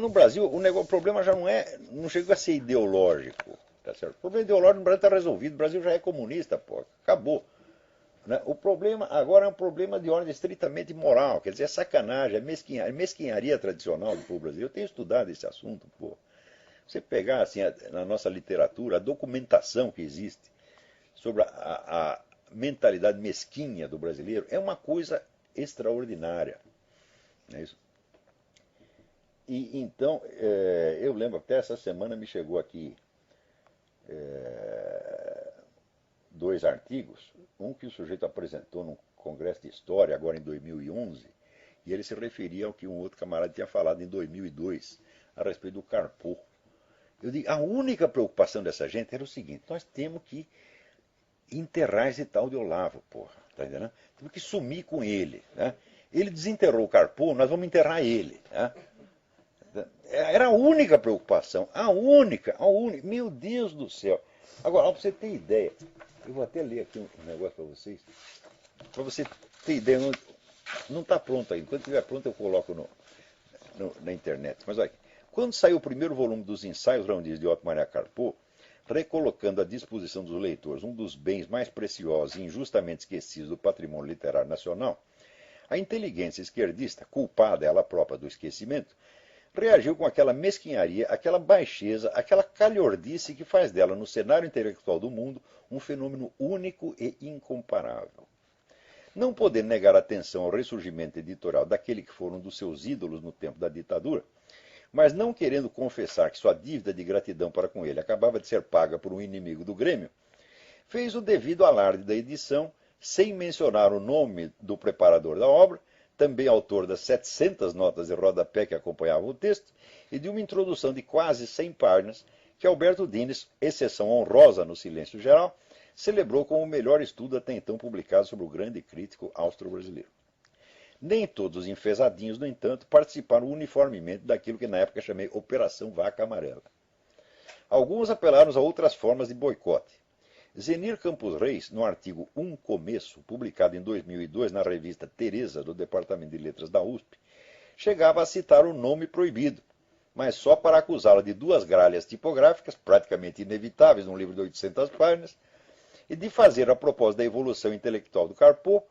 No Brasil, o problema já não chega a ser ideológico, tá certo? O problema ideológico no Brasil está resolvido, o Brasil já é comunista, pô, acabou. Né? O problema agora é um problema de ordem estritamente moral, quer dizer, é sacanagem, é mesquinharia tradicional do povo brasileiro. Eu tenho estudado esse assunto, pô. Você pegar assim, na nossa literatura, a documentação que existe sobre a mentalidade mesquinha do brasileiro é uma coisa extraordinária. Não é isso? E então, eu lembro até essa semana me chegou aqui dois artigos, um que o sujeito apresentou num congresso de história agora em 2011, e ele se referia ao que um outro camarada tinha falado em 2002 a respeito do Carpo. Eu digo, a única preocupação dessa gente era o seguinte: nós temos que enterrar esse tal de Olavo, porra, tá entendendo? Temos que sumir com ele, né? Ele desenterrou o Carpo, nós vamos enterrar ele, né? Era a única preocupação, a única. Meu Deus do céu. Agora, para você ter ideia, eu vou até ler aqui um negócio para você ter ideia. Não está pronto ainda. Quando estiver pronto, eu coloco na internet. Mas olha, quando saiu o primeiro volume dos Ensaios Reunidos de Otto Maria Carpo, recolocando à disposição dos leitores um dos bens mais preciosos e injustamente esquecidos do patrimônio literário nacional, a inteligência esquerdista, culpada ela própria do esquecimento, reagiu com aquela mesquinharia, aquela baixeza, aquela calhordice que faz dela, no cenário intelectual do mundo, um fenômeno único e incomparável. Não podendo negar atenção ao ressurgimento editorial daquele que foram um dos seus ídolos no tempo da ditadura, mas não querendo confessar que sua dívida de gratidão para com ele acabava de ser paga por um inimigo do Grêmio, fez o devido alarde da edição, sem mencionar o nome do preparador da obra, também autor das 700 notas de rodapé que acompanhavam o texto, e de uma introdução de quase 100 páginas, que Alberto Dines, exceção honrosa no silêncio geral, celebrou como o melhor estudo até então publicado sobre o grande crítico austro-brasileiro. Nem todos os enfesadinhos, no entanto, participaram uniformemente daquilo que na época chamei Operação Vaca Amarela. Alguns apelaram a outras formas de boicote. Zenir Campos Reis, no artigo Um Começo, publicado em 2002 na revista Teresa, do Departamento de Letras da USP, chegava a citar o nome proibido, mas só para acusá-lo de duas gralhas tipográficas, praticamente inevitáveis num livro de 800 páginas, e de fazer, a propósito da evolução intelectual do Carpo,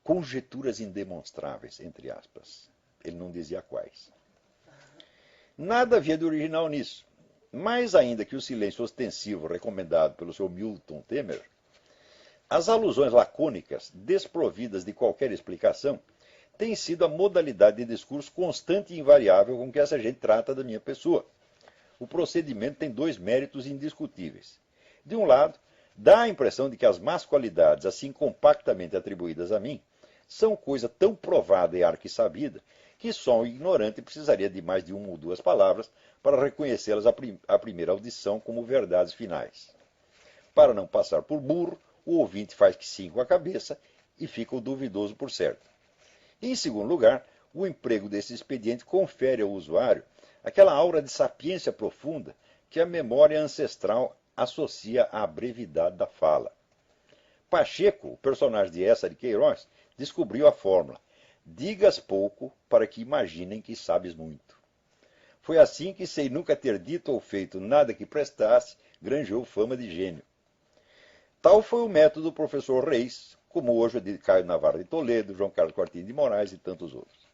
conjecturas indemonstráveis, entre aspas. Ele não dizia quais. Nada havia de original nisso. Mais ainda que o silêncio ostensivo recomendado pelo seu Milton Temer, as alusões lacônicas, desprovidas de qualquer explicação, têm sido a modalidade de discurso constante e invariável com que essa gente trata da minha pessoa. O procedimento tem dois méritos indiscutíveis. De um lado, dá a impressão de que as más qualidades, assim compactamente atribuídas a mim, são coisa tão provada e arquissabida que só um ignorante precisaria de mais de uma ou duas palavras para reconhecê-las à primeira audição como verdades finais. Para não passar por burro, o ouvinte faz que sim com a cabeça e fica o duvidoso por certo. Em segundo lugar, o emprego desse expediente confere ao usuário aquela aura de sapiência profunda que a memória ancestral associa à brevidade da fala. Pacheco, o personagem de Essa de Queiroz, descobriu a fórmula: digas pouco para que imaginem que sabes muito. Foi assim que, sem nunca ter dito ou feito nada que prestasse, granjeou fama de gênio. Tal foi o método do professor Reis, como hoje o de Caio Navarro de Toledo, João Carlos Quartino de Moraes e tantos outros.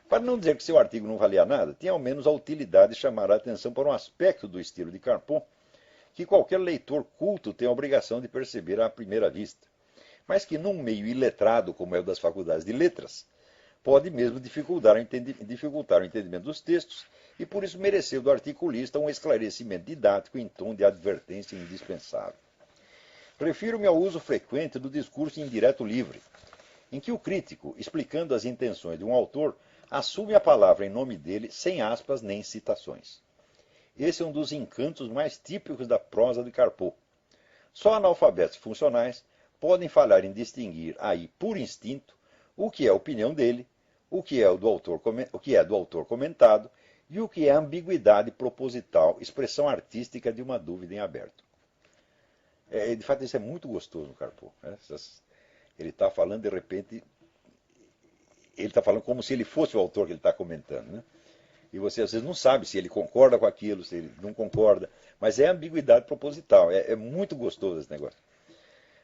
Para não dizer que seu artigo não valia nada, tinha ao menos a utilidade de chamar a atenção para um aspecto do estilo de Carpo que qualquer leitor culto tem a obrigação de perceber à primeira vista, mas que num meio iletrado como é o das faculdades de letras, pode mesmo dificultar o entendimento dos textos e por isso mereceu do articulista um esclarecimento didático em tom de advertência indispensável. Refiro-me ao uso frequente do discurso indireto livre, em que o crítico, explicando as intenções de um autor, assume a palavra em nome dele sem aspas nem citações. Esse é um dos encantos mais típicos da prosa de Carpo. Só analfabetos funcionais podem falhar em distinguir aí, por instinto, o que é a opinião dele, o que é do autor comentado e o que é a ambiguidade proposital, expressão artística de uma dúvida em aberto. De fato, isso é muito gostoso no Carpo. Né? Ele está falando, de repente, ele está falando como se ele fosse o autor que ele está comentando. Né? E você às vezes não sabe se ele concorda com aquilo, se ele não concorda. Mas é ambiguidade proposital, é muito gostoso esse negócio.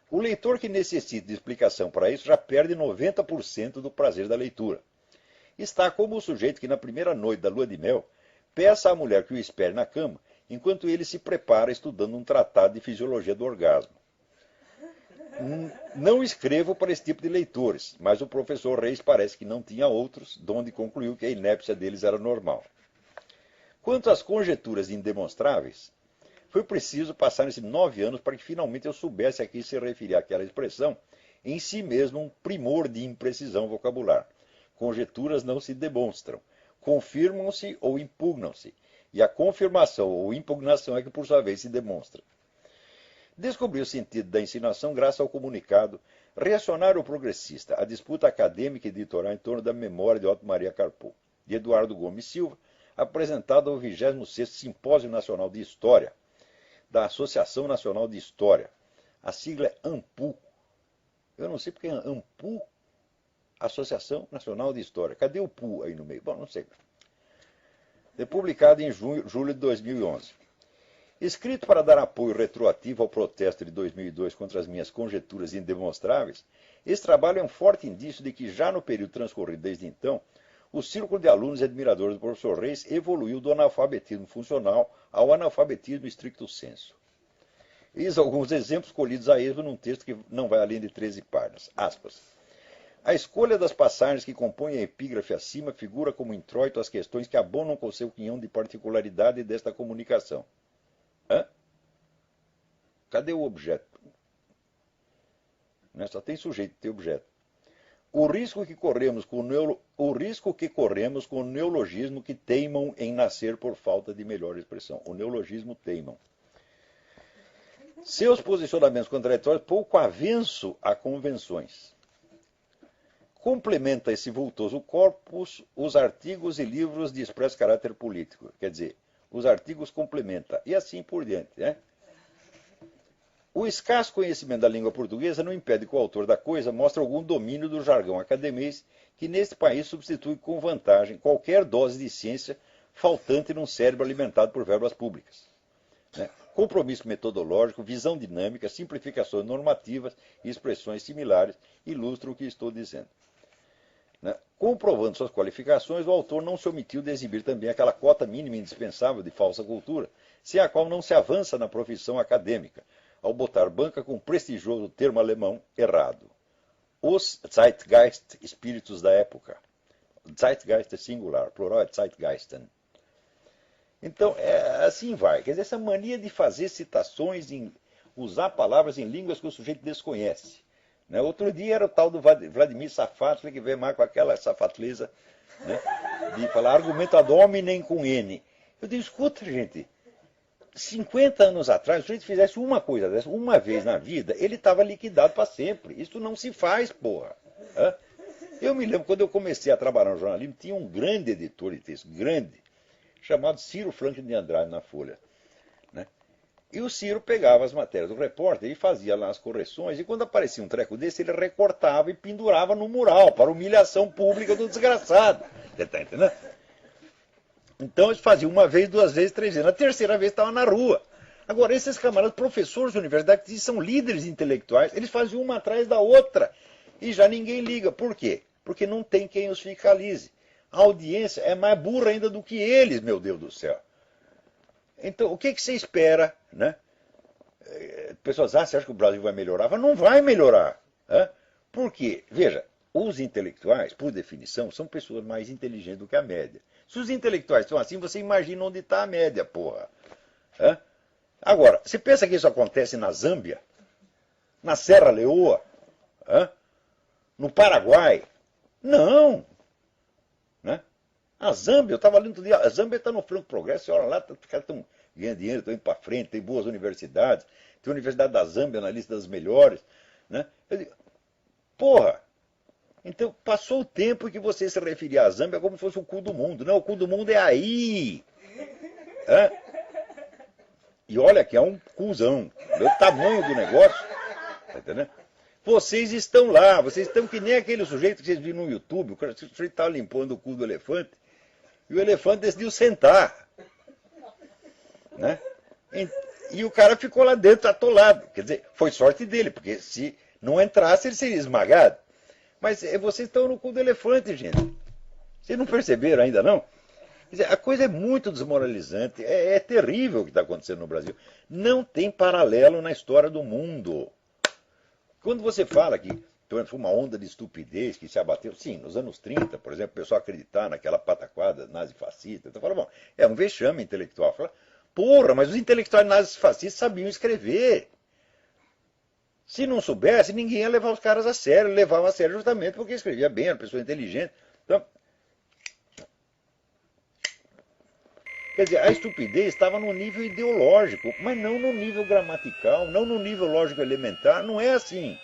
O leitor que necessita de explicação para isso já perde 90% do prazer da leitura. Está como o sujeito que na primeira noite da lua de mel peça à mulher que o espere na cama, enquanto ele se prepara estudando um tratado de fisiologia do orgasmo. Não escrevo para esse tipo de leitores, mas o professor Reis parece que não tinha outros, donde concluiu que a inépcia deles era normal. Quanto às conjecturas indemonstráveis, foi preciso passar-se 9 anos para que finalmente eu soubesse a que se referia aquela expressão, em si mesmo um primor de imprecisão vocabular. Conjecturas não se demonstram, confirmam-se ou impugnam-se, e a confirmação ou impugnação é que por sua vez se demonstra. Descobri o sentido da insinuação graças ao comunicado Reacionário Progressista, a disputa acadêmica e editorial em torno da memória de Otto Maria Carpo, de Eduardo Gomes Silva, apresentado ao 26º Simpósio Nacional de História, da Associação Nacional de História. A sigla é ANPU. Eu não sei porque é ANPU, Associação Nacional de História. Cadê o PU aí no meio? Bom, não sei. É publicado em julho de 2011. Escrito para dar apoio retroativo ao protesto de 2002 contra as minhas conjecturas indemonstráveis, esse trabalho é um forte indício de que já no período transcorrido desde então, o círculo de alunos e admiradores do professor Reis evoluiu do analfabetismo funcional ao analfabetismo stricto sensu. Eis alguns exemplos colhidos a esmo num texto que não vai além de 13 páginas. Aspas. A escolha das passagens que compõem a epígrafe acima figura como introito as questões que abonam com seu quinhão de particularidade desta comunicação. Cadê o objeto? Só tem sujeito, tem objeto. O risco que corremos com o neologismo que teimam em nascer por falta de melhor expressão. O neologismo teimam. Seus posicionamentos contraditórios pouco avanço a convenções. Complementa esse vultoso corpus os artigos e livros de expresso caráter político. Quer dizer, os artigos complementa, e assim por diante. O escasso conhecimento da língua portuguesa não impede que o autor da coisa mostre algum domínio do jargão academês que neste país substitui com vantagem qualquer dose de ciência faltante num cérebro alimentado por verbas públicas. Compromisso metodológico, visão dinâmica, simplificações normativas e expressões similares ilustram o que estou dizendo. Comprovando suas qualificações, o autor não se omitiu de exibir também aquela cota mínima indispensável de falsa cultura, sem a qual não se avança na profissão acadêmica, ao botar banca com o prestigioso termo alemão errado. Os Zeitgeist, espíritos da época. Zeitgeist é singular, plural é Zeitgeisten. Então, assim vai. Quer dizer, essa mania de fazer citações, usar palavras em línguas que o sujeito desconhece. Outro dia era o tal do Vladimir Safatli, que veio mais com aquela safatleza de falar argumento ad hominem com N. Eu digo, escuta, gente, 50 anos atrás, se o sujeito fizesse uma coisa dessa, uma vez na vida, ele estava liquidado para sempre. Isso não se faz, porra. Eu me lembro, quando eu comecei a trabalhar no jornalismo, tinha um grande editor de texto, grande, chamado Ciro Franklin de Andrade na Folha. E o Ciro pegava as matérias do repórter e fazia lá as correções, e quando aparecia um treco desse, ele recortava e pendurava no mural, para humilhação pública do desgraçado. Você está entendendo? Então eles faziam uma vez, 2 vezes, 3 vezes. Na terceira vez estava na rua. Agora, esses camaradas, professores de universidade, que são líderes intelectuais, eles faziam uma atrás da outra. E já ninguém liga. Por quê? Porque não tem quem os fiscalize. A audiência é mais burra ainda do que eles, meu Deus do céu. Então, o que você espera? Pessoas, você acha que o Brasil vai melhorar? Mas não vai melhorar. Por quê? Veja, os intelectuais, por definição, são pessoas mais inteligentes do que a média. Se os intelectuais estão assim, você imagina onde está a média, porra. Agora, você pensa que isso acontece na Zâmbia? Na Serra Leoa? No Paraguai? Não. A Zâmbia, eu estava lendo outro dia, a Zâmbia está no franco progresso, olha lá, os caras estão ganhando dinheiro, estão indo para frente, tem boas universidades, tem a Universidade da Zâmbia na lista das melhores. Eu digo, porra, então passou o tempo que você se referia à Zâmbia como se fosse o cu do mundo. Não, o cu do mundo é aí. E olha que é um cuzão, o tamanho do negócio, tá entendendo? Vocês estão lá, vocês estão que nem aquele sujeito que vocês viram no YouTube, o sujeito estava limpando o cu do elefante, E o elefante decidiu sentar. Né? E o cara ficou lá dentro atolado. Quer dizer, foi sorte dele, porque se não entrasse, ele seria esmagado. Mas vocês estão no cu do elefante, gente. Vocês não perceberam ainda, não? Quer dizer, a coisa é muito desmoralizante. É terrível o que está acontecendo no Brasil. Não tem paralelo na história do mundo. Quando você fala que foi uma onda de estupidez que se abateu, sim, nos anos 30, por exemplo, o pessoal acreditar naquela pataquada nazi-fascista, então fala, bom, é um vexame intelectual. Fala, porra, mas os intelectuais nazifascistas sabiam escrever. Se não soubesse, ninguém ia levar os caras a sério. Levava a sério justamente porque escrevia bem, era pessoa inteligente. Então, quer dizer, a estupidez estava no nível ideológico, mas não no nível gramatical, não no nível lógico elementar. Não é assim.